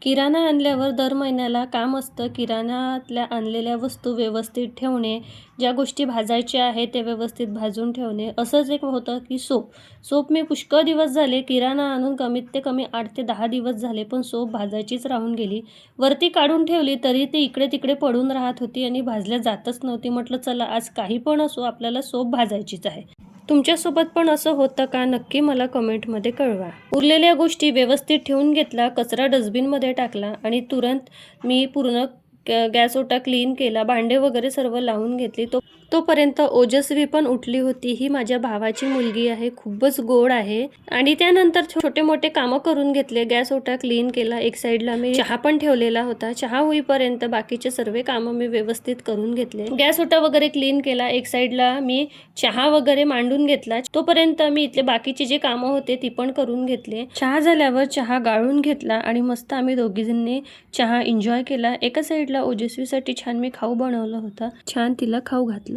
किराणा आणल्यावर दर महिन्याला काम असतं किराणातल्या आणलेल्या वस्तू व्यवस्थित ठेवणे, ज्या गोष्टी भाजायच्या आहेत ते व्यवस्थित भाजून ठेवणे. असंच एक होतं की सोप मी पुष्कळ दिवस झाले किराणा आणून कमीत ते कमी 8 ते 10 दिवस झाले, पण सोप भाजायचीच राहून गेली. वरती काढून ठेवली तरी ती इकडे तिकडे पडून राहत होती आणि भाजल्या जातच नव्हती. म्हटलं चला आज काही पण असो, आपल्याला सोप भाजायचीच आहे. तुमच्यासोबत पण असं होतं का? नक्की मला कमेंटमध्ये कळवा. उरलेल्या गोष्टी व्यवस्थित ठेवून घेतला, कचरा डस्टबिनमध्ये टाकला आणि तुरंत मी पूर्ण गॅस ओटा क्लीन केला, भांडे वगैरे सर्व लावून घेतली. तोपर्यंत ओजस्वी पण उठली होती. ही माझ्या भावाची मुलगी आहे, खूपच गोड आहे. आणि त्यानंतर छोटे मोठे कामं करून घेतले, गॅस ओटा क्लीन केला. एक साईडला मी चहा पण ठेवलेला होता. चहा होईपर्यंत बाकीचे सर्व कामं मी व्यवस्थित करून घेतले. गॅस ओटा वगैरे क्लीन केला, एक साईडला मी चहा वगैरे मांडून घेतला. तोपर्यंत मी इथले बाकीचे जे कामं होते ती पण करून घेतले. चहा झाल्यावर चहा गाळून घेतला आणि मस्त आम्ही दोघीजणी चहा एन्जॉय केला. एका साईडला ओजस्वीसाठी छान मी खाऊ बनवलं होतं, छान तिला खाऊ घातलं.